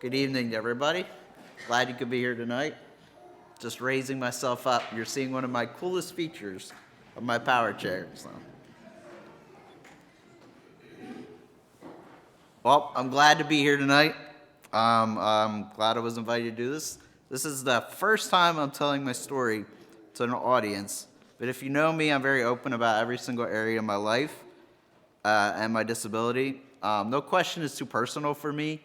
Good evening, everybody. Glad you could be here tonight. Just raising myself up. You're seeing one of my coolest features of my power chair. Well, I'm glad to be here tonight. I'm glad I was invited to do this. This is the first time I'm telling my story to an audience. But if you know me, I'm very open about every single area of my life and my disability. No question is too personal for me.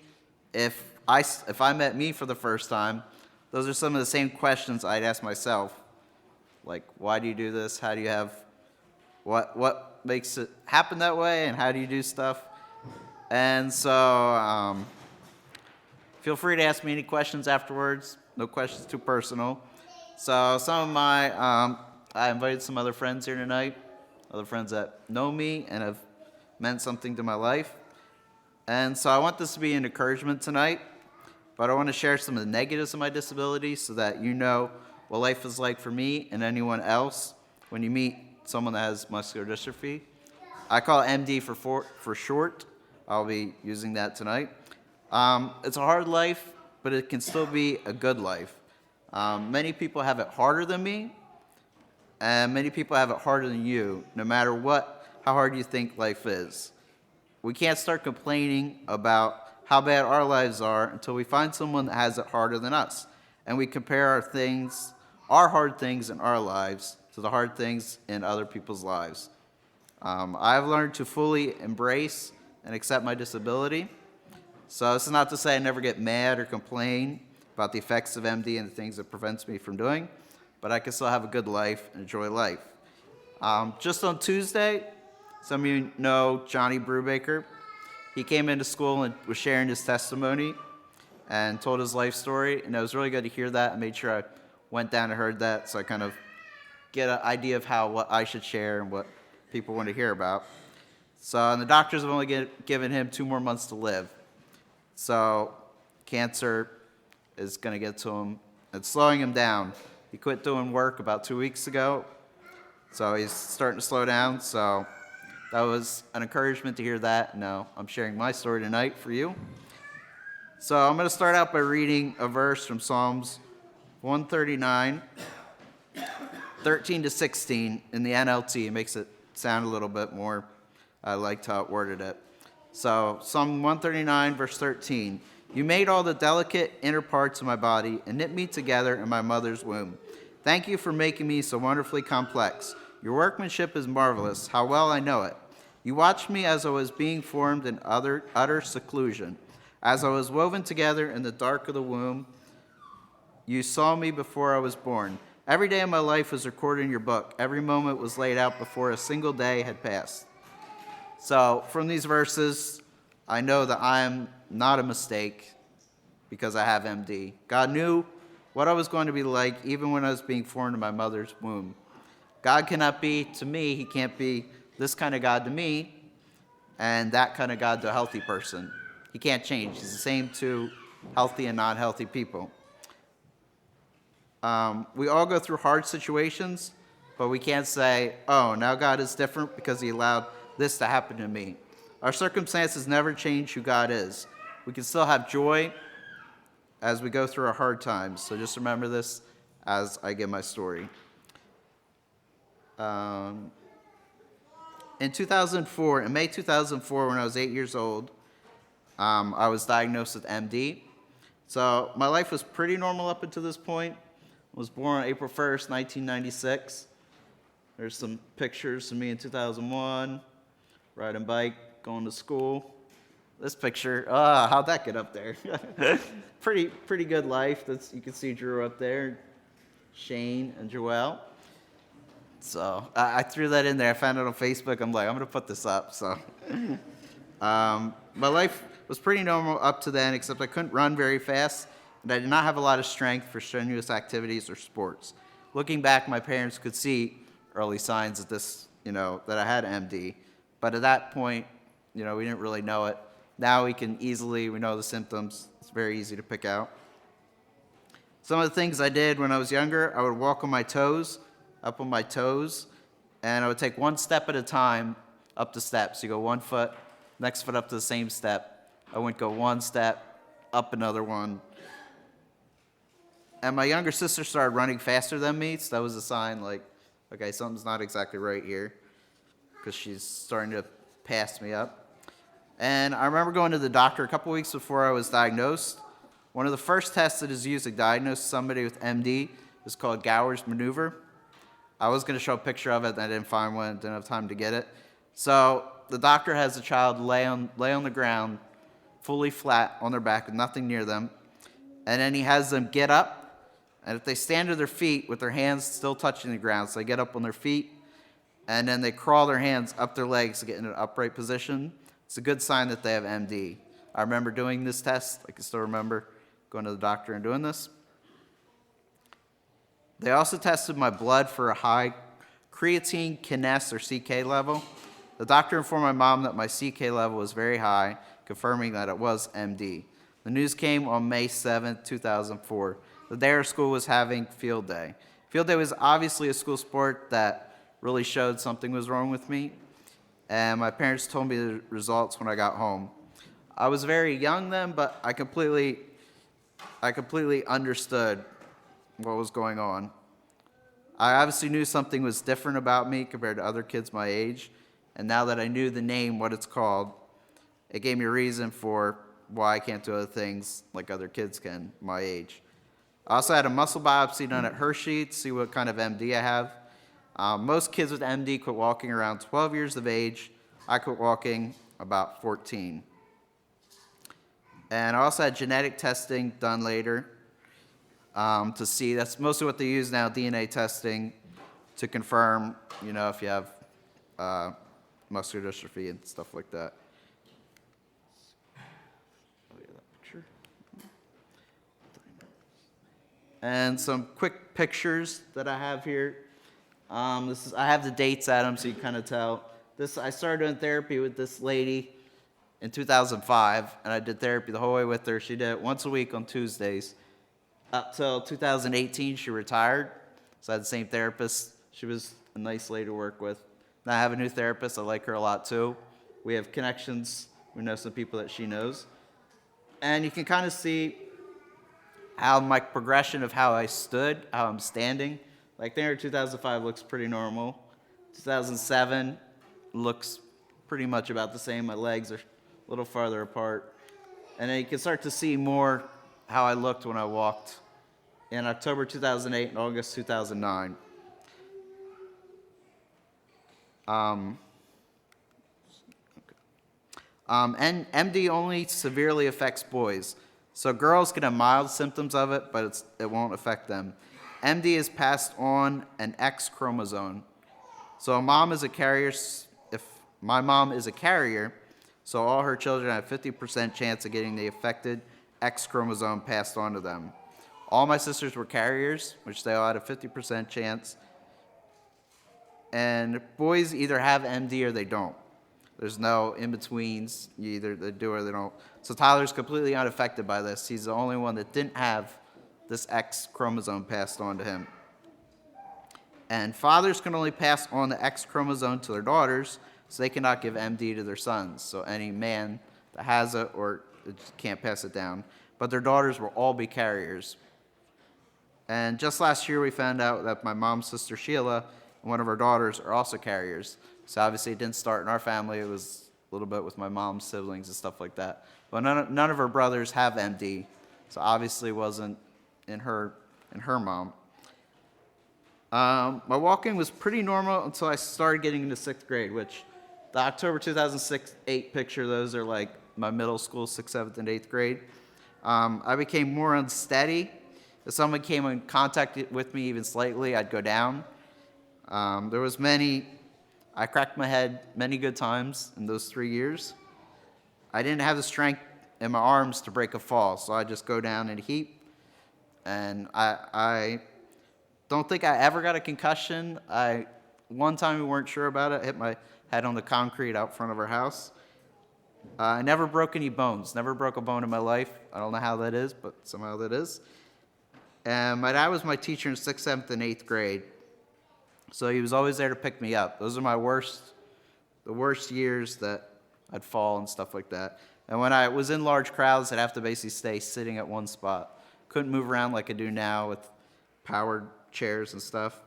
If I met me for the first time, those are some of the same questions I'd ask myself. Like, why do you do this? How do you have, what makes it happen that way? And how do you do stuff? And so feel free to ask me any questions afterwards. No questions too personal. So I invited some other friends here tonight, other friends that know me and have meant something to my life. And so I want this to be an encouragement tonight, but I want to share some of the negatives of my disability so that you know what life is like for me and anyone else when you meet someone that has muscular dystrophy. I call it MD for short. I'll be using that tonight. It's a hard life, but it can still be a good life. Many people have it harder than me, and many people have it harder than you, no matter how hard you think life is. We can't start complaining about how bad our lives are until we find someone that has it harder than us. And we compare our hard things in our lives to the hard things in other people's lives. I've learned to fully embrace and accept my disability. So this is not to say I never get mad or complain about the effects of MD and the things it prevents me from doing, but I can still have a good life and enjoy life. Just on Tuesday, some of you know Johnny Brubaker. He came into school and was sharing his testimony and told his life story, and it was really good to hear that. I made sure I went down and heard that so I kind of get an idea of what I should share and what people want to hear about. And the doctors have only given him 2 more months to live. So cancer is going to get to him. It's slowing him down. He quit doing work about 2 weeks ago, so he's starting to slow down. So that was an encouragement to hear that. Now I'm sharing my story tonight for you. So I'm going to start out by reading a verse from Psalms 139, 13 to 16 in the NLT. It makes it sound a little bit more, I liked how it worded it. So Psalm 139, verse 13. You made all the delicate inner parts of my body and knit me together in my mother's womb. Thank you for making me so wonderfully complex. Your workmanship is marvelous. How well I know it. You watched me as I was being formed in utter seclusion. As I was woven together in the dark of the womb, you saw me before I was born. Every day of my life was recorded in your book. Every moment was laid out before a single day had passed. So from these verses, I know that I am not a mistake because I have MD. God knew what I was going to be like even when I was being formed in my mother's womb. God cannot be to me, he can't be this kind of God to me and that kind of God to a healthy person. He can't change. He's the same to healthy and non-healthy people. We all go through hard situations, but we can't say, oh, now God is different because he allowed this to happen to me. Our circumstances never change who God is. We can still have joy as we go through our hard times. So just remember this as I give my story. In May 2004, when I was 8 years old, I was diagnosed with MD. So my life was pretty normal up until this point. I was born on April 1st, 1996. There's some pictures of me in 2001, riding a bike, going to school. This picture, how'd that get up there? pretty good life. You can see Drew up there, Shane and Joelle. So I threw that in there. I found it on Facebook. I'm like, I'm going to put this up. So my life was pretty normal up to then, except I couldn't run very fast, and I did not have a lot of strength for strenuous activities or sports. Looking back, my parents could see early signs of this, that I had MD. But at that point, we didn't really know it. Now we know the symptoms. It's very easy to pick out. Some of the things I did when I was younger, I would walk on my toes, up on my toes, and I would take one step at a time up the steps. You go 1 foot, next foot up to the same step. I wouldn't go 1 step, up another one. And my younger sister started running faster than me, so that was a sign like, okay, something's not exactly right here, because she's starting to pass me up. And I remember going to the doctor a couple weeks before I was diagnosed. One of the first tests that is used to diagnose somebody with MD is called Gower's maneuver. I was going to show a picture of it, and I didn't find one, didn't have time to get it. So the doctor has the child lay on the ground, fully flat on their back with nothing near them, and then he has them get up. And if they stand to their feet with their hands still touching the ground, so they get up on their feet, and then they crawl their hands up their legs to get in an upright position, it's a good sign that they have MD. I remember doing this test. I can still remember going to the doctor and doing this. They also tested my blood for a high creatine kinase or CK level. The doctor informed my mom that my CK level was very high, confirming that it was MD. The news came on May 7, 2004. The day our school was having field day. Field day was obviously a school sport that really showed something was wrong with me, and my parents told me the results when I got home. I was very young then, but I completely understood what was going on. I obviously knew something was different about me compared to other kids my age, and now that I knew the name, what it's called, it gave me a reason for why I can't do other things like other kids can my age. I also had a muscle biopsy done at Hershey to see what kind of MD I have. Most kids with MD quit walking around 12 years of age. I quit walking about 14. And I also had genetic testing done later to see. That's mostly what they use now, DNA testing, to confirm, if you have muscular dystrophy and stuff like that. And some quick pictures that I have here. I have the dates at them so you can kind of tell. I started doing therapy with this lady in 2005, and I did therapy the whole way with her. She did it once a week on Tuesdays. Up till 2018, she retired, so I had the same therapist. She was a nice lady to work with. Now I have a new therapist. I like her a lot too. We have connections. We know some people that she knows. And you can kind of see how my progression of how I stood, how I'm standing. Like there, 2005 looks pretty normal. 2007 looks pretty much about the same. My legs are a little farther apart. And then you can start to see more how I looked when I walked in October 2008 and August 2009. And MD only severely affects boys. So girls can have mild symptoms of it, but it won't affect them. MD is passed on an X chromosome. So if my mom is a carrier, so all her children have 50% chance of getting the affected X chromosome passed on to them. All my sisters were carriers, which they all had a 50% chance. And boys either have MD or they don't. There's no in-betweens. Either they do or they don't. So Tyler's completely unaffected by this. He's the only one that didn't have this X chromosome passed on to him. And fathers can only pass on the X chromosome to their daughters, so they cannot give MD to their sons. So any man that has it or can't pass it down. But their daughters will all be carriers. And just last year we found out that my mom's sister Sheila and one of her daughters are also carriers. So obviously it didn't start in our family. It was a little bit with my mom's siblings and stuff like that. But none of her brothers have MD. So obviously it wasn't in her mom. My walking was pretty normal until I started getting into 6th grade, which the October 2008 picture, those are like my middle school, 6th, 7th, and 8th grade. I became more unsteady. If someone came in contact with me even slightly, I'd go down. I cracked my head many good times in those 3 years. I didn't have the strength in my arms to break a fall, so I'd just go down in a heap. And I don't think I ever got a concussion. One time we weren't sure about it, hit my head on the concrete out front of our house. I never broke any bones, never broke a bone in my life. I don't know how that is, but somehow that is. And my dad was my teacher in 6th, 7th, and 8th grade. So he was always there to pick me up. Those are the worst years that I'd fall and stuff like that. And when I was in large crowds, I'd have to basically stay sitting at one spot. Couldn't move around like I do now with powered chairs and stuff.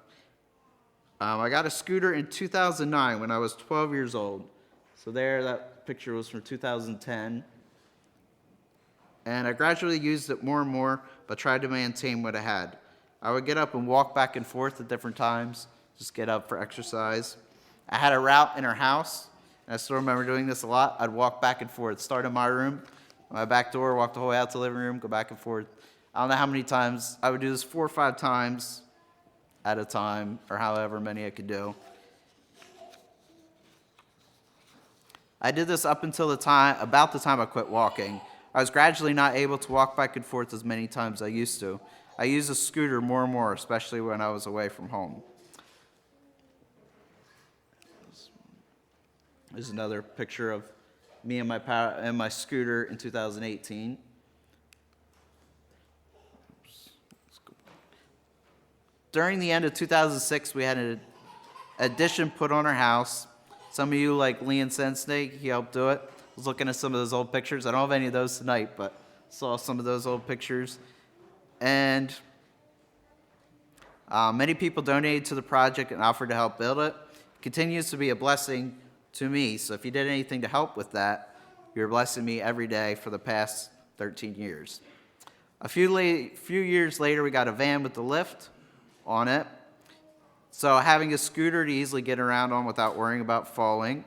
I got a scooter in 2009 when I was 12 years old. So there, that picture was from 2010. And I gradually used it more and more, but tried to maintain what I had. I would get up and walk back and forth at different times, just get up for exercise. I had a route in our house, and I still remember doing this a lot. I'd walk back and forth, start in my room, my back door, walk the whole way out to the living room, go back and forth. I don't know how many times. I would do this 4 or 5 times at a time, or however many I could do. I did this up until about the time I quit walking. I was gradually not able to walk back and forth as many times as I used to. I used a scooter more and more, especially when I was away from home. There's another picture of me and my scooter in 2018. During the end of 2006, we had an addition put on our house. Some of you, like Leon Sensnake, he helped do it. I was looking at some of those old pictures. I don't have any of those tonight, but saw some of those old pictures. And many people donated to the project and offered to help build it. It continues to be a blessing to me. So if you did anything to help with that, you're blessing me every day for the past 13 years. A few years later, we got a van with the lift on it. So having a scooter to easily get around on without worrying about falling,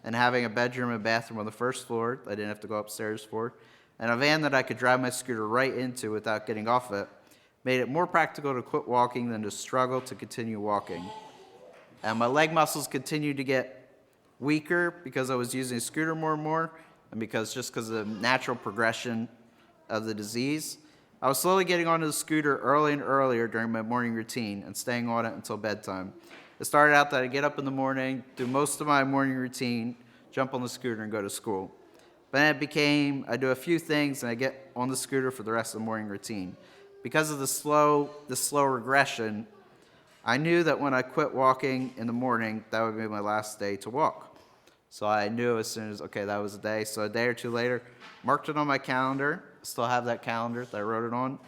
and having a bedroom and bathroom on the first floor that I didn't have to go upstairs for, and a van that I could drive my scooter right into without getting off it, made it more practical to quit walking than to struggle to continue walking. And my leg muscles continued to get weaker because I was using a scooter more and more, and because of the natural progression of the disease. I was slowly getting onto the scooter early and earlier during my morning routine and staying on it until bedtime. It started out that I'd get up in the morning, do most of my morning routine, jump on the scooter, and go to school. But then it became, I do a few things, and I get on the scooter for the rest of the morning routine. Because of the slow regression, I knew that when I quit walking in the morning, that would be my last day to walk. So I knew as soon as, okay, that was the day. So a day or two later, marked it on my calendar. Still have that calendar that I wrote it on.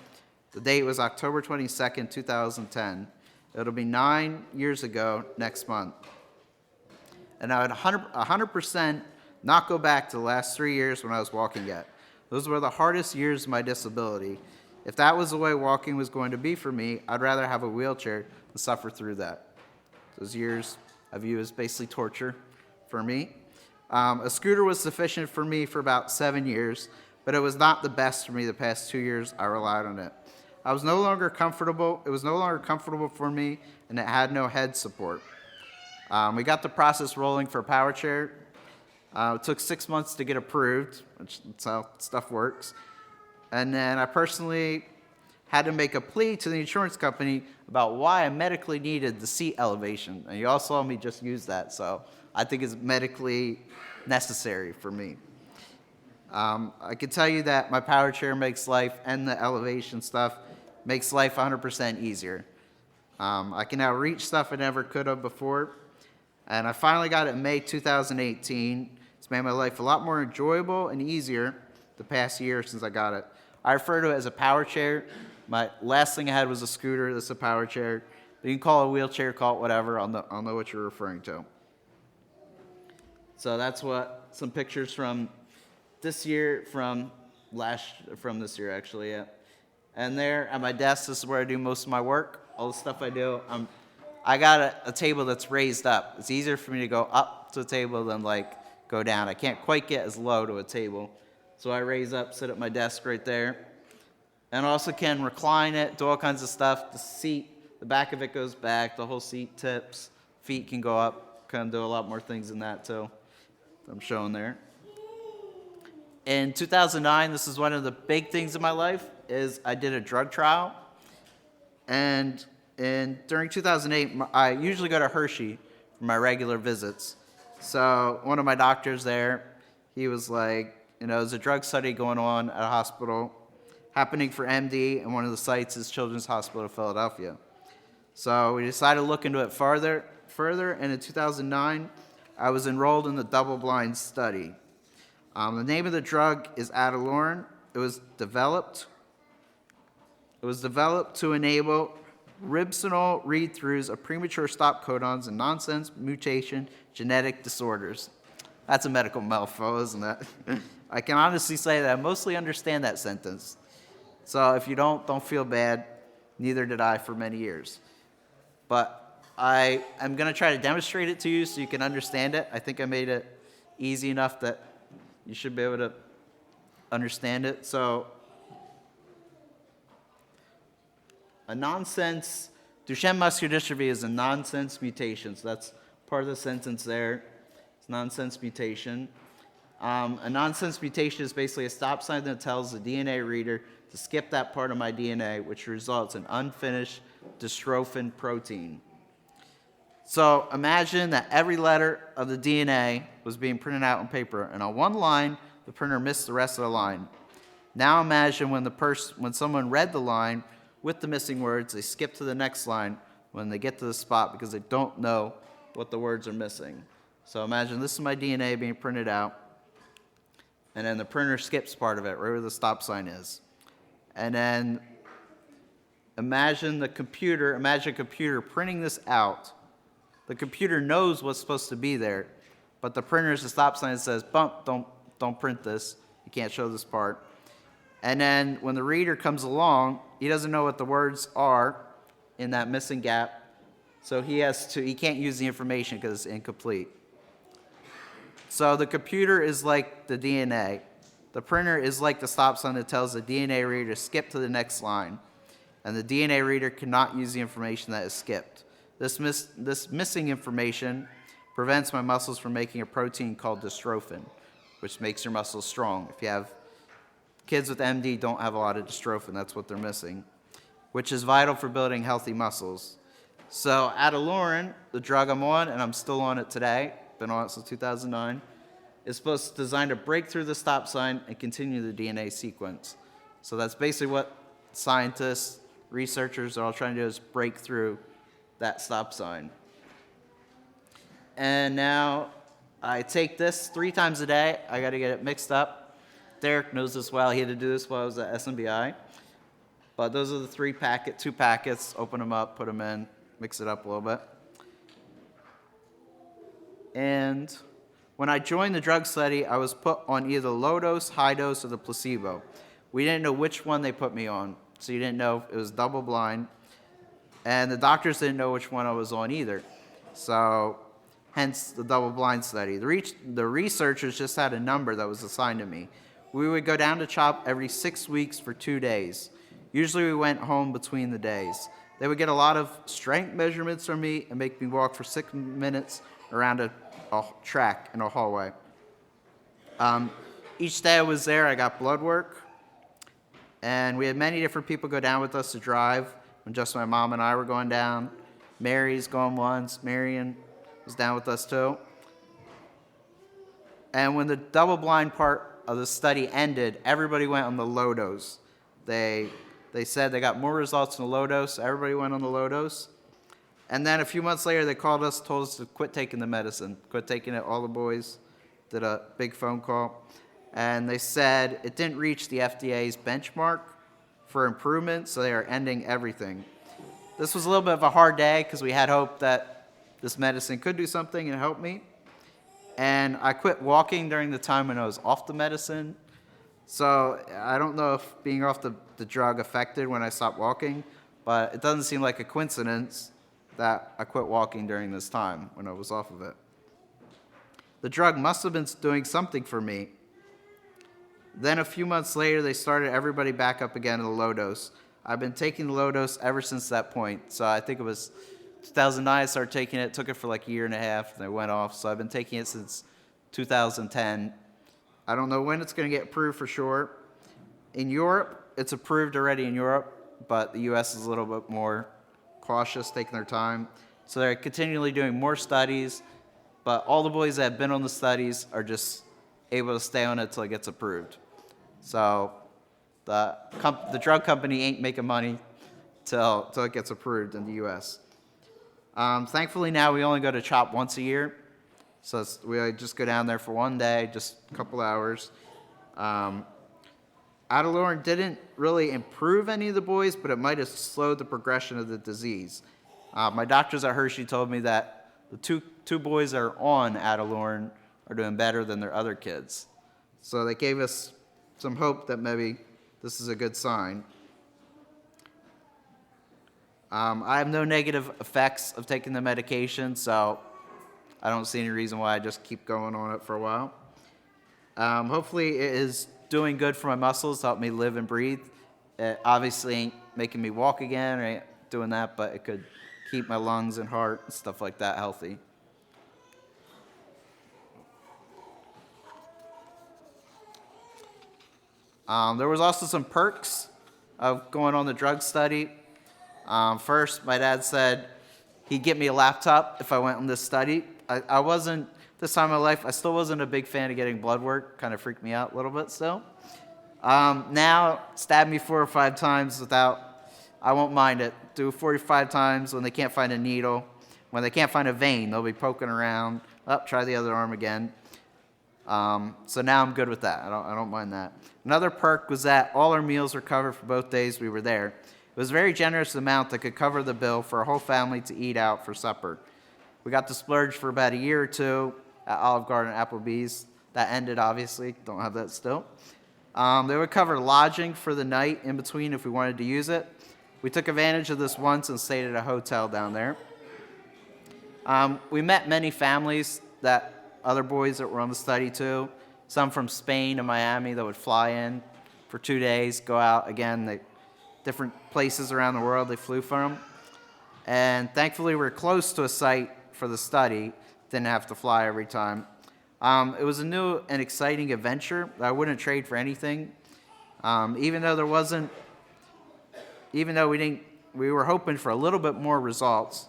The date was October 22nd, 2010. It'll be 9 years ago next month. And I would 100% not go back to the last 3 years when I was walking yet. Those were the hardest years of my disability. If that was the way walking was going to be for me, I'd rather have a wheelchair than suffer through that. Those years I view as basically torture for me. A scooter was sufficient for me for about 7 years, but it was not the best for me the past 2 years I relied on it. It was no longer comfortable for me, and it had no head support. We got the process rolling for a power chair. It took 6 months to get approved, which is how stuff works. And then I personally had to make a plea to the insurance company about why I medically needed the seat elevation. And you all saw me just use that, so I think it's medically necessary for me. I can tell you that my power chair makes life, and the elevation stuff makes life 100% easier. I can now reach stuff I never could have before. And I finally got it in May 2018. It's made my life a lot more enjoyable and easier the past year since I got it. I refer to it as a power chair. My last thing I had was a scooter. This is a power chair. You can call it a wheelchair, call it whatever. I'll know what you're referring to. So that's some pictures from this year, from this year actually, yeah. And there at my desk, this is where I do most of my work. All the stuff I do, I got a table that's raised up. It's easier for me to go up to a table than go down. I can't quite get as low to a table. So I raise up, sit at my desk right there. And also can recline it, do all kinds of stuff. The seat, the back of it goes back, the whole seat tips, feet can go up, can do a lot more things than that too. I'm showing there. In 2009, this is one of the big things in my life, is I did a drug trial. And during 2008, I usually go to Hershey for my regular visits. So one of my doctors there, he was like, there's a drug study going on at a hospital happening for MD, and one of the sites is Children's Hospital of Philadelphia. So we decided to look into it further, and in 2009, I was enrolled in the double-blind study. The name of the drug is Adalurin. It was developed to enable ribosome read-throughs of premature stop codons and nonsense mutation genetic disorders. That's a medical mouthful, isn't it? I can honestly say that I mostly understand that sentence. So if you don't feel bad. Neither did I for many years. But I am going to try to demonstrate it to you so you can understand it. I think I made it easy enough that you should be able to understand it. So a nonsense, Duchenne muscular dystrophy is a nonsense mutation. So that's part of the sentence there. It's nonsense mutation. A nonsense mutation is basically a stop sign that tells the DNA reader to skip that part of my DNA, which results in unfinished dystrophin protein. So imagine that every letter of the DNA was being printed out on paper, and on one line, the printer missed the rest of the line. Now imagine when someone read the line with the missing words, they skip to the next line when they get to the spot because they don't know what the words are missing. So imagine this is my DNA being printed out, and then the printer skips part of it, right where the stop sign is. And then imagine a computer printing this out. The computer knows what's supposed to be there, but the printer is a stop sign that says, bump, don't print this. You can't show this part. And then when the reader comes along, he doesn't know what the words are in that missing gap, so he can't use the information because it's incomplete. So the computer is like the DNA. The printer is like the stop sign that tells the DNA reader to skip to the next line, and the DNA reader cannot use the information that is skipped. This missing information prevents my muscles from making a protein called dystrophin, which makes your muscles strong. If you have kids with MD, don't have a lot of dystrophin, that's what they're missing, which is vital for building healthy muscles. So Adalurin, the drug I'm on, and I'm still on it today, been on it since 2009, is designed to break through the stop sign and continue the DNA sequence. So that's basically what scientists, researchers are all trying to do, is break through that stop sign. And now I take this 3 times a day. I got to get it mixed up. Derek knows this well. He had to do this while I was at SMBI. But those are the 2 packets. Open them up, put them in, mix it up a little bit. And when I joined the drug study, I was put on either low dose, high dose, or the placebo. We didn't know which one they put me on, so you didn't know. It was double blind. And the doctors didn't know which one I was on either. So hence the double blind study. The researchers just had a number that was assigned to me. We would go down to CHOP every 6 weeks for 2 days. Usually we went home between the days. They would get a lot of strength measurements from me and make me walk for 6 minutes around a track in a hallway. Each day I was there, I got blood work. And we had many different people go down with us to drive when just my mom and I were going down. Mary's going once. Marion was down with us too. And when the double-blind part of the study ended, everybody went on the low dose. They said they got more results in the low dose, so everybody went on the low dose. And then a few months later, they called us, told us to quit taking the medicine, quit taking it. All the boys did a big phone call. And they said it didn't reach the FDA's benchmark for improvement, so they are ending everything. This was a little bit of a hard day because we had hope that this medicine could do something and help me. And I quit walking during the time when I was off the medicine. So I don't know if being off the drug affected when I stopped walking, but it doesn't seem like a coincidence that I quit walking during this time when I was off of it. The drug must have been doing something for me. Then a few months later, they started everybody back up again at the low dose. I've been taking the low dose ever since that point. So I think it was 2009 I started taking it. Took it for like a year and a half, and I went off. So I've been taking it since 2010. I don't know when it's going to get approved for sure. In Europe, it's approved already in Europe, but the U.S. is a little bit more cautious, taking their time. So they're continually doing more studies, but all the boys that have been on the studies are just able to stay on it until it gets approved. So the drug company ain't making money till it gets approved in the U.S. Thankfully now we only go to CHOP once a year, So we just go down there for one day, just a couple hours. Atilorin didn't really improve any of the boys, but it might have slowed the progression of the disease. My doctors at Hershey told me that the two boys that are on Atilorin are doing better than their other kids. So they gave us some hope that maybe this is a good sign. I have no negative effects of taking the medication, so I don't see any reason why I just keep going on it for a while. Hopefully it is doing good for my muscles to help me live and breathe. It obviously ain't making me walk again or ain't doing that, but it could keep my lungs and heart and stuff like that healthy. There was also some perks of going on the drug study. First, my dad said he'd get me a laptop if I went on this study. I wasn't, this time in my life, I still wasn't a big fan of getting blood work. Kind of freaked me out a little bit still. Now, stab me 4 or 5 times I won't mind it. Do 45 times when they can't find a needle. When they can't find a vein, they'll be poking around. Try the other arm again. So now I'm good with that. I don't mind that. Another perk was that all our meals were covered for both days we were there. It was a very generous amount that could cover the bill for a whole family to eat out for supper. We got to splurge for about a year or two at Olive Garden and Applebee's. That ended, obviously. Don't have that still. They would cover lodging for the night in between if we wanted to use it. We took advantage of this once and stayed at a hotel down there. We met many families other boys that were on the study too. Some from Spain and Miami that would fly in for 2 days, go out again. Different places around the world they flew from. And thankfully, we were close to a site for the study. Didn't have to fly every time. It was a new and exciting adventure that I wouldn't trade for anything. Even though we were hoping for a little bit more results.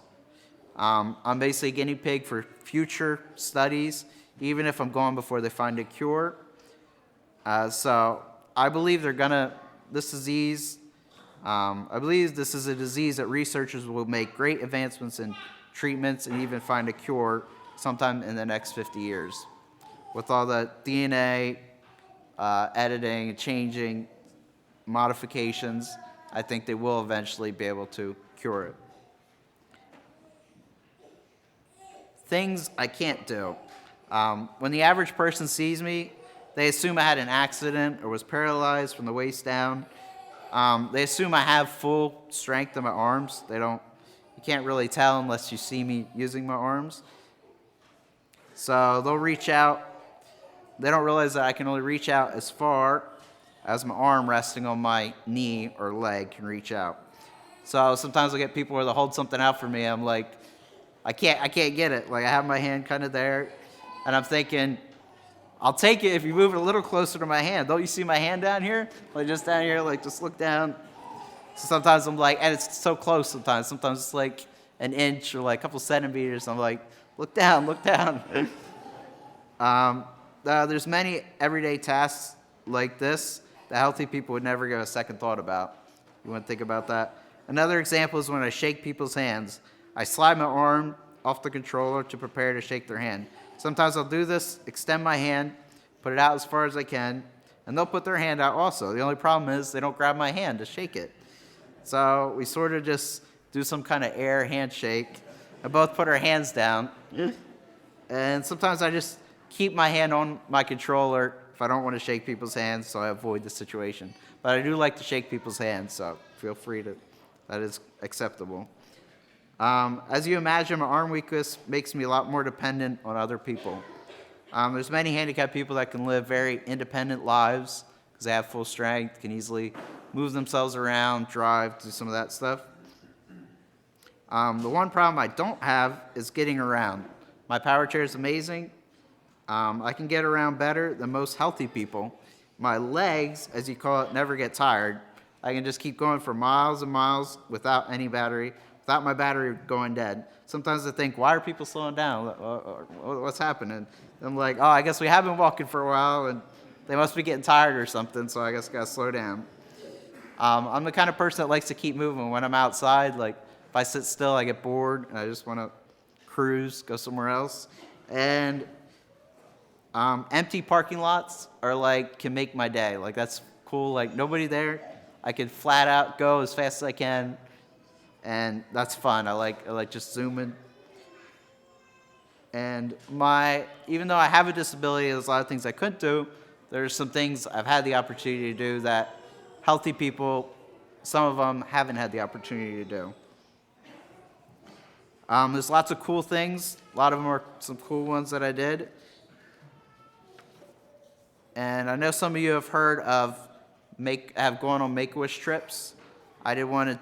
I'm basically a guinea pig for future studies, even if I'm going before they find a cure. So I believe this disease that researchers will make great advancements in treatments and even find a cure sometime in the next 50 years. With all the DNA editing, changing, modifications, I think they will eventually be able to cure it. Things I can't do. When the average person sees me, they assume I had an accident or was paralyzed from the waist down. They assume I have full strength in my arms. You can't really tell unless you see me using my arms. So they'll reach out. They don't realize that I can only reach out as far as my arm resting on my knee or leg can reach out. So sometimes I get people where they'll hold something out for me. I'm like, I can't get it. Like I have my hand kind of there, and I'm thinking, I'll take it if you move it a little closer to my hand. Don't you see my hand down here? Like just down here, like just look down. So sometimes I'm like, and it's so close sometimes. Sometimes it's like an inch or like a couple centimeters. I'm like, look down, look down. There's many everyday tasks like this that healthy people would never give a second thought about. You want to think about that? Another example is when I shake people's hands. I slide my arm off the controller to prepare to shake their hand. Sometimes I'll do this, extend my hand, put it out as far as I can, and they'll put their hand out also. The only problem is they don't grab my hand to shake it. So we sort of just do some kind of air handshake and both put our hands down. And sometimes I just keep my hand on my controller if I don't want to shake people's hands, so I avoid the situation. But I do like to shake people's hands, so feel free to. That is acceptable. As you imagine, my arm weakness makes me a lot more dependent on other people. There's many handicapped people that can live very independent lives because they have full strength, can easily move themselves around, drive, do some of that stuff. The one problem I don't have is getting around. My power chair is amazing. I can get around better than most healthy people. My legs, as you call it, never get tired. I can just keep going for miles and miles without any battery, without my battery going dead. Sometimes I think, why are people slowing down? What's happening? I'm like, I guess we have been walking for a while, and they must be getting tired or something, so I guess I got to slow down. I'm the kind of person that likes to keep moving. When I'm outside, like, if I sit still, I get bored, and I just want to cruise, go somewhere else. And empty parking lots can make my day. Like, that's cool. Like, nobody there. I can flat out go as fast as I can, and that's fun. I like just zooming. And even though I have a disability, there's a lot of things I couldn't do. There's some things I've had the opportunity to do that healthy people, some of them haven't had the opportunity to do. There's lots of cool things. A lot of them are some cool ones that I did. And I know some of you have heard of have gone on Make-A-Wish trips. I did one in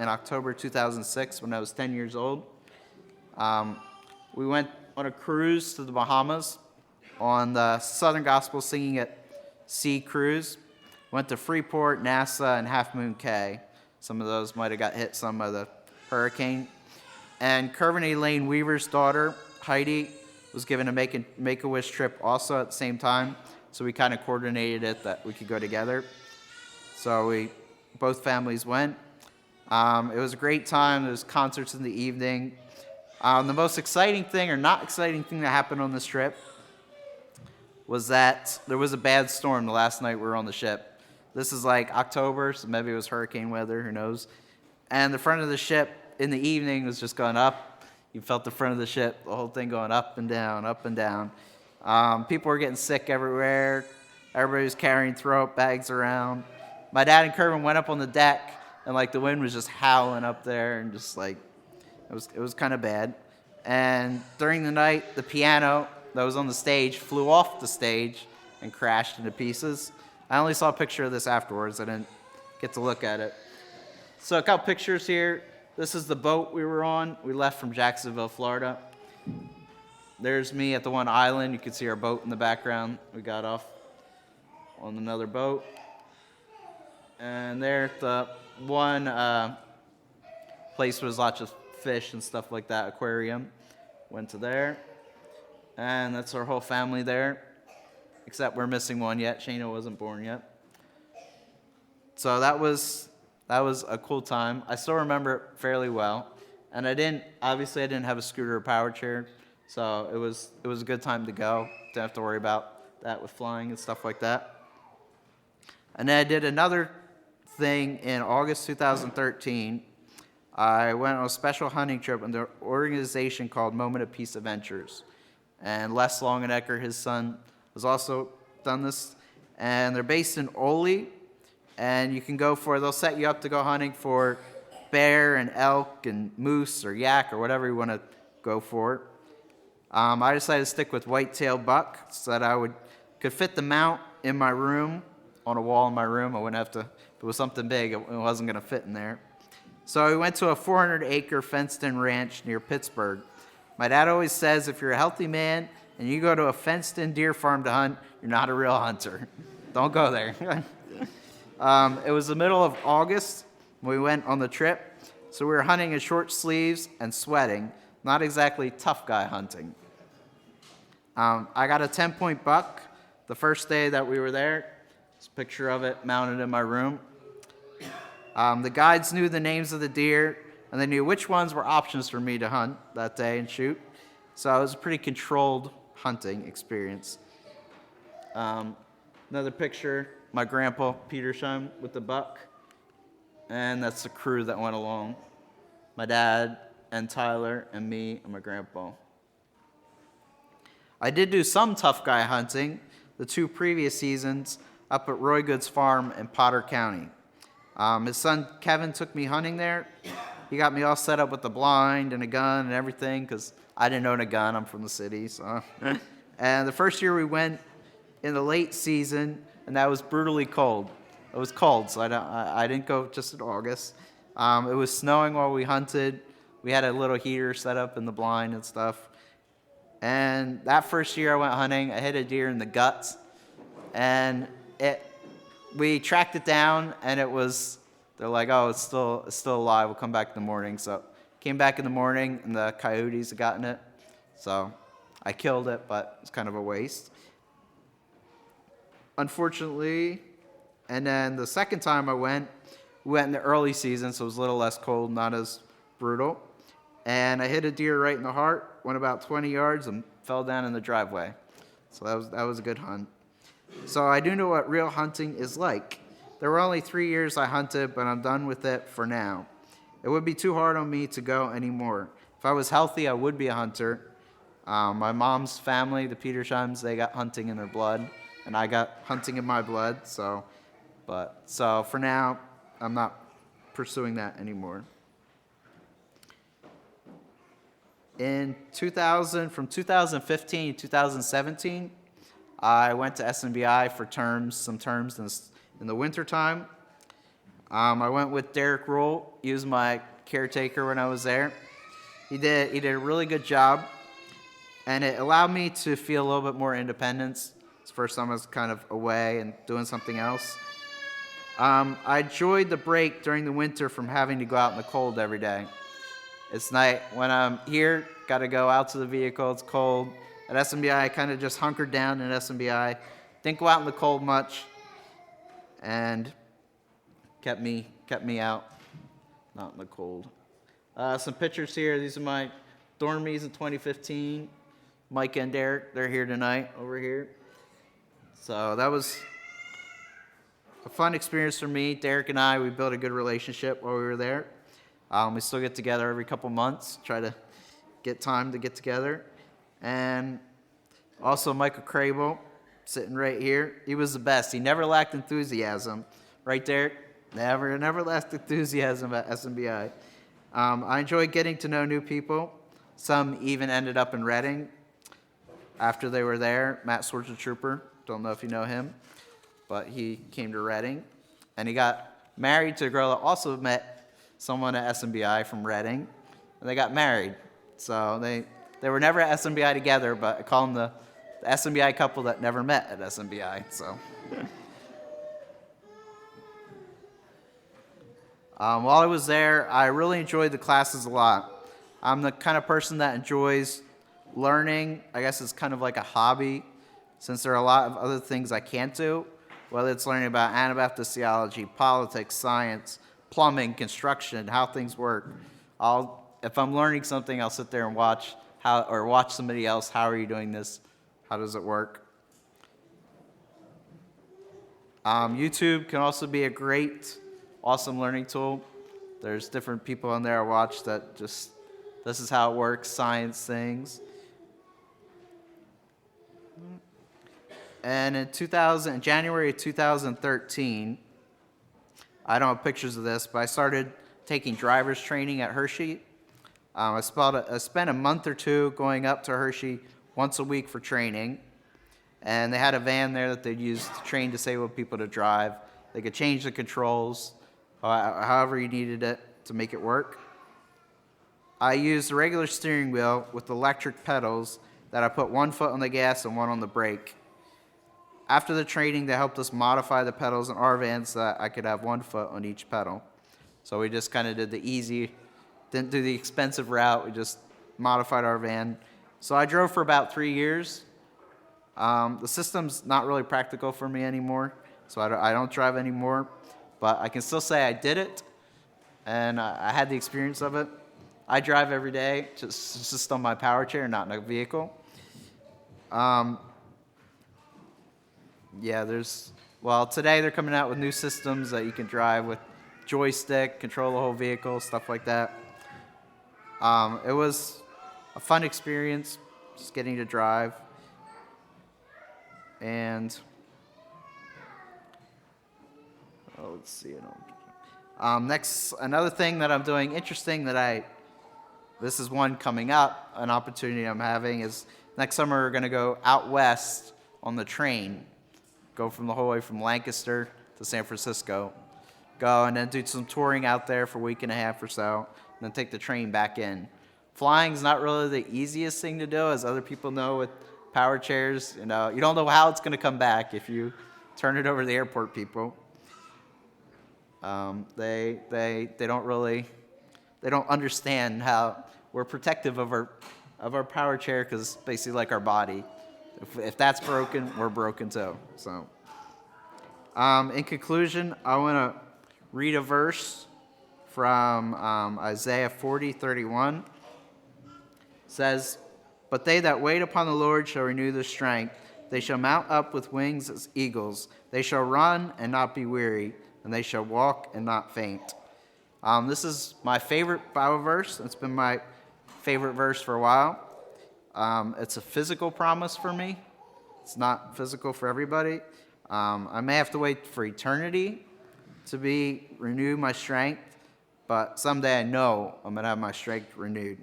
October 2006 when I was 10 years old. We went on a cruise to the Bahamas on the Southern Gospel Singing at Sea cruise. Went to Freeport, NASA, and Half Moon Cay. Some of those might have got hit some by the hurricane. And Kervin Elaine Weaver's daughter, Heidi, was given a Make-A-Wish trip also at the same time. So we kind of coordinated it that we could go together. So both families went. It was a great time. There was concerts in the evening. The most exciting thing or not exciting thing that happened on this trip was that there was a bad storm the last night we were on the ship. This is like October, so maybe it was hurricane weather, who knows. And the front of the ship in the evening was just going up. You felt the front of the ship, the whole thing going up and down, up and down. People were getting sick everywhere. Everybody was carrying throw-up bags around. My dad and Kervin went up on the deck, and the wind was just howling up there, and just it was kind of bad. And during the night, the piano that was on the stage flew off the stage and crashed into pieces. I only saw a picture of this afterwards. I didn't get to look at it. So a couple pictures here. This is the boat we were on. We left from Jacksonville, Florida. There's me at the one island. You can see our boat in the background. We got off on another boat. And there at the one place where there's lots of fish and stuff like that, aquarium. Went to there. And that's our whole family there. Except we're missing one yet. Shayna wasn't born yet. So that was a cool time. I still remember it fairly well. And I didn't have a scooter or power chair. So it was a good time to go. Didn't have to worry about that with flying and stuff like that. And then I did another thing in August 2013. I went on a special hunting trip with an organization called Moment of Peace Adventures. And Les Longenecker, his son, has also done this. And they're based in Ole. And you can they'll set you up to go hunting for bear and elk and moose or yak or whatever you want to go for. I decided to stick with white-tailed buck so that could fit the mount in my room, on a wall in my room. I wouldn't have to, if it was something big, it wasn't going to fit in there. So we went to a 400-acre fenced-in ranch near Pittsburgh. My dad always says if you're a healthy man and you go to a fenced-in deer farm to hunt, you're not a real hunter. Don't go there. It was the middle of August when we went on the trip, so we were hunting in short sleeves and sweating, not exactly tough guy hunting. I got a 10-point buck the first day that we were there. There's a picture of it mounted in my room. The guides knew the names of the deer, and they knew which ones were options for me to hunt that day and shoot. So it was a pretty controlled hunting experience. Another picture, my grandpa, Petersheim, with the buck. And that's the crew that went along. My dad and Tyler and me and my grandpa. I did do some tough guy hunting the 2 previous seasons up at Roy Good's farm in Potter County. His son Kevin took me hunting there. He got me all set up with the blind and a gun and everything because I didn't own a gun. I'm from the city. So. And the first year we went in the late season, and that was brutally cold. It was cold, so I didn't go just in August. It was snowing while we hunted. We had a little heater set up in the blind and stuff. And that first year I went hunting, I hit a deer in the guts. And we tracked it down, and they're like, oh, it's still alive. We'll come back in the morning. So came back in the morning, and the coyotes had gotten it. So I killed it, but it's kind of a waste. Unfortunately, and then the second time we went in the early season, so it was a little less cold, not as brutal. And I hit a deer right in the heart, went about 20 yards and fell down in the driveway. So that was a good hunt. So I do know what real hunting is like. There were only 3 years I hunted, but I'm done with it for now. It would be too hard on me to go anymore. If I was healthy, I would be a hunter. My mom's family, the Petersheims, they got hunting in their blood, and I got hunting in my blood. So for now, I'm not pursuing that anymore. In 2000, from 2015 to 2017, I went to SMBI for some terms in the wintertime. I went with Derek Rule. He was my caretaker when I was there. He did a really good job, and it allowed me to feel a little bit more independence. It's the first time I was kind of away and doing something else. I enjoyed the break during the winter from having to go out in the cold every day. It's night when I'm here, got to go out to the vehicle, it's cold. At SMBI, I kind of just hunkered down in SMBI, didn't go out in the cold much, and kept me out, not in the cold. Some pictures here. These are my dormies in 2015. Mike and Derek, they're here tonight over here. So that was a fun experience for me. Derek and I, we built a good relationship while we were there. We still get together every couple months, try to get time to get together. And also Michael Crable, sitting right here. He was the best. He never lacked enthusiasm. Right, Derek? Never lacked enthusiasm at SMBI. I enjoyed getting to know new people. Some even ended up in Reading after they were there. Matt Swords, a trooper. Don't know if you know him, but he came to Reading. And he got married to a girl that also met someone at SMBI from Reading, and they got married. So they were never at SMBI together, but I call them the SMBI couple that never met at SMBI. So, while I was there, I really enjoyed the classes a lot. I'm the kind of person that enjoys learning. I guess it's kind of like a hobby, since there are a lot of other things I can't do, whether it's learning about Anabaptist theology, politics, science, plumbing, construction, how things work. If I'm learning something, I'll sit there and watch somebody else. How are you doing this? How does it work? YouTube can also be a great, awesome learning tool. There's different people on there I watch that just, this is how it works, science things. And in January of 2013, I don't have pictures of this, but I started taking driver's training at Hershey. I spent a month or two going up to Hershey once a week for training. And they had a van there that they'd use to train disabled people to drive. They could change the controls however you needed it to make it work. I used a regular steering wheel with electric pedals that I put one foot on the gas and one on the brake. After the training, they helped us modify the pedals in our van so that I could have one foot on each pedal. So we just kind of did the easy, didn't do the expensive route. We just modified our van. So I drove for about 3 years. The system's not really practical for me anymore, so I don't drive anymore. But I can still say I did it, and I had the experience of it. I drive every day, just on my power chair, not in a vehicle. Today they're coming out with new systems that you can drive with joystick, control the whole vehicle, stuff like that. It was a fun experience, just getting to drive. And let's see. Next, another thing that I'm doing interesting this is one coming up, an opportunity I'm having is next summer we're going to go out west on the train, go from the whole way from Lancaster to San Francisco, go and then do some touring out there for a week and a half or so, and then take the train back in. Flying's not really the easiest thing to do, as other people know with power chairs. You don't know how it's going to come back if you turn it over to the airport people. They don't understand how we're protective of our power chair, because it's basically like our body. If that's broken, we're broken too. So, in conclusion, I want to read a verse from Isaiah 40:31. It says, But they that wait upon the Lord shall renew their strength. They shall mount up with wings as eagles. They shall run and not be weary, and they shall walk and not faint. This is my favorite Bible verse. It's been my favorite verse for a while. It's a physical promise for me. It's not physical for everybody. I may have to wait for eternity to renew my strength, but someday I know I'm going to have my strength renewed.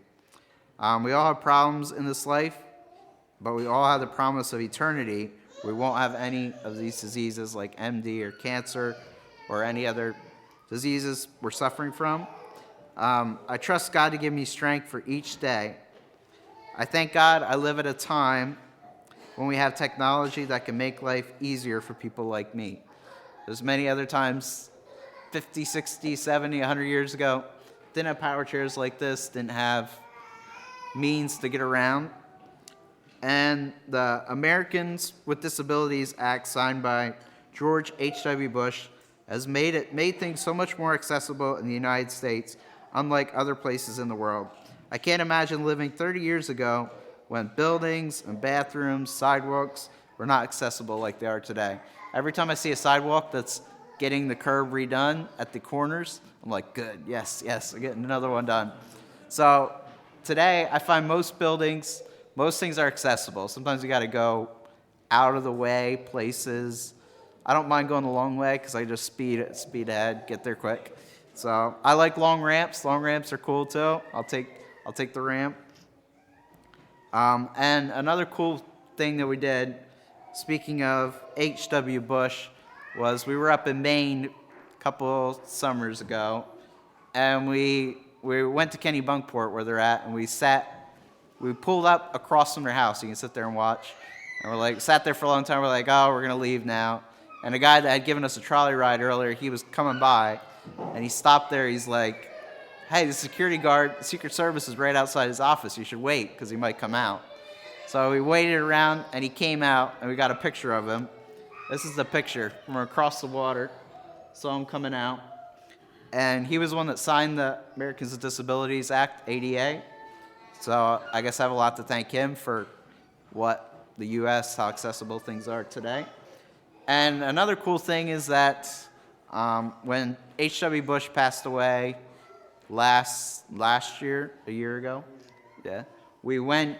We all have problems in this life, but we all have the promise of eternity. We won't have any of these diseases like MD or cancer or any other diseases we're suffering from. I trust God to give me strength for each day. I thank God I live at a time when we have technology that can make life easier for people like me. There's many other times, 50, 60, 70, 100 years ago, didn't have power chairs like this, didn't have means to get around. And the Americans with Disabilities Act, signed by George H.W. Bush, has made things so much more accessible in the United States, unlike other places in the world. I can't imagine living 30 years ago when buildings and bathrooms, sidewalks were not accessible like they are today. Every time I see a sidewalk that's getting the curb redone at the corners, I'm like, good, yes, I'm getting another one done. So today, I find most things are accessible. Sometimes you got to go out of the way places. I don't mind going the long way because I just speed ahead, get there quick. So I like long ramps. Long ramps are cool too. I'll take the ramp. And another cool thing that we did, speaking of H.W. Bush, was we were up in Maine a couple summers ago, and we went to Kennebunkport where they're at, and we pulled up across from their house. You can sit there and watch. And we're sat there for a long time. We're like, oh, we're going to leave now. And the guy that had given us a trolley ride earlier, he was coming by, and he stopped there. He's like, hey, the security guard, Secret Service is right outside his office. You should wait because he might come out. So we waited around, and he came out, and we got a picture of him. This is the picture from across the water. Saw him coming out. And he was the one that signed the Americans with Disabilities Act, ADA. So I guess I have a lot to thank him for what the U.S., how accessible things are today. And another cool thing is that when H.W. Bush passed away last year, a year ago, we went,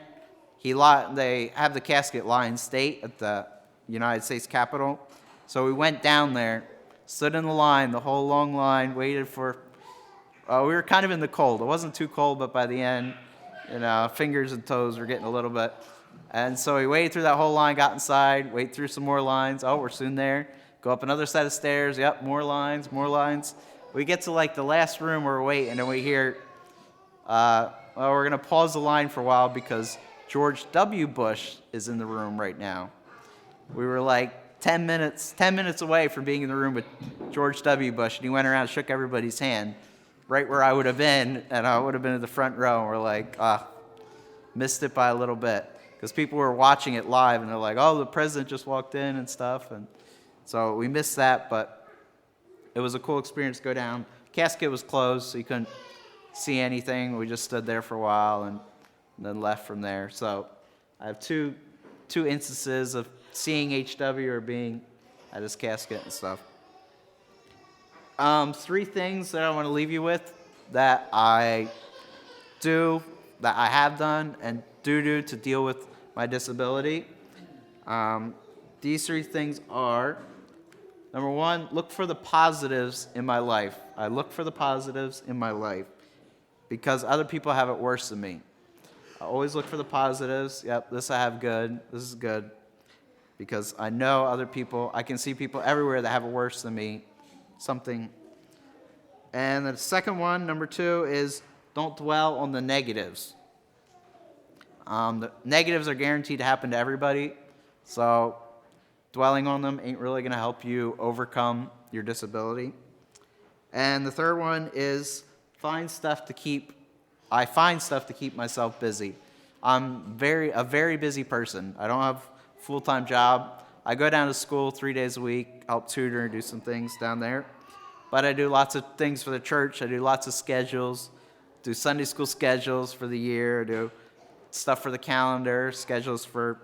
they have the casket lying state at the United States Capitol. So we went down there, stood in the line, the whole long line, waited for, we were kind of in the cold. It wasn't too cold, but by the end, fingers and toes were getting a little bit. And so we waited through that whole line, got inside, wait through some more lines. Oh, we're soon there. Go up another set of stairs. Yep, more lines. We get to the last room where we're waiting, and we hear, we're going to pause the line for a while because George W. Bush is in the room right now. We were 10 minutes away from being in the room with George W. Bush, and he went around and shook everybody's hand right where I would have been, and I would have been in the front row, and we're missed it by a little bit. Because people were watching it live, and they're like, oh, the president just walked in and stuff. And so we missed that, but it was a cool experience to go down. Casket was closed, so you couldn't see anything. We just stood there for a while and then left from there. So I have two instances of seeing HW or being at his casket and stuff. 3 things that I want to leave you with that I have done and do to deal with my disability. These 3 things are, number 1, look for the positives in my life. I look for the positives in my life because other people have it worse than me. I always look for the positives. Yep, this I have good. This is good. Because I know other people, I can see people everywhere that have it worse than me. Something. And the second one, number 2, is don't dwell on the negatives. The negatives are guaranteed to happen to everybody, so dwelling on them ain't really going to help you overcome your disability. And the third one is I find stuff to keep myself busy. I'm a very busy person. I don't have a full-time job. I go down to school 3 days a week, help tutor and do some things down there. But I do lots of things for the church. I do lots of schedules, do Sunday school schedules for the year, do stuff for the calendar, schedules for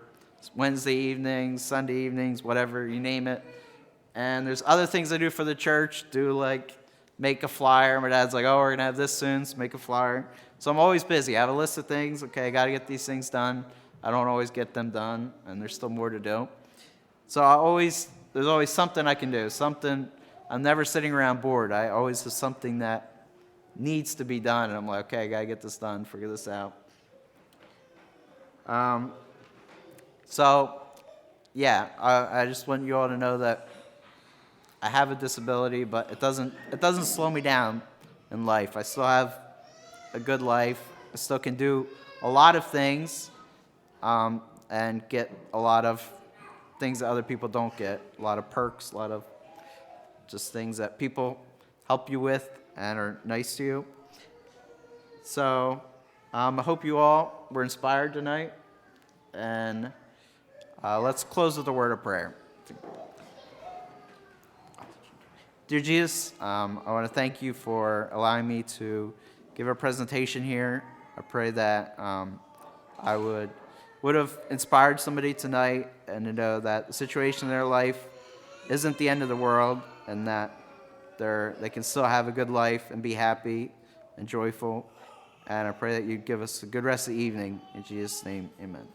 Wednesday evenings, Sunday evenings, whatever, you name it. And there's other things I do for the church, make a flyer. My dad's like, oh, we're going to have this soon, so make a flyer. So I'm always busy. I have a list of things. Okay, I got to get these things done. I don't always get them done, and there's still more to do. So there's always something I can do, I'm never sitting around bored. I always have something that needs to be done, and I'm like, okay, I got to get this done, figure this out. I just want you all to know that I have a disability, but it doesn't slow me down in life. I still have a good life. I still can do a lot of things, and get a lot of things that other people don't get. A lot of perks, a lot of just things that people help you with and are nice to you. So I hope you all were inspired tonight, and let's close with a word of prayer. Dear Jesus, I want to thank you for allowing me to give a presentation here. I pray that I would have inspired somebody tonight, and to know that the situation in their life isn't the end of the world, and that they can still have a good life and be happy and joyful. And I pray that you give us a good rest of the evening. In Jesus' name, amen.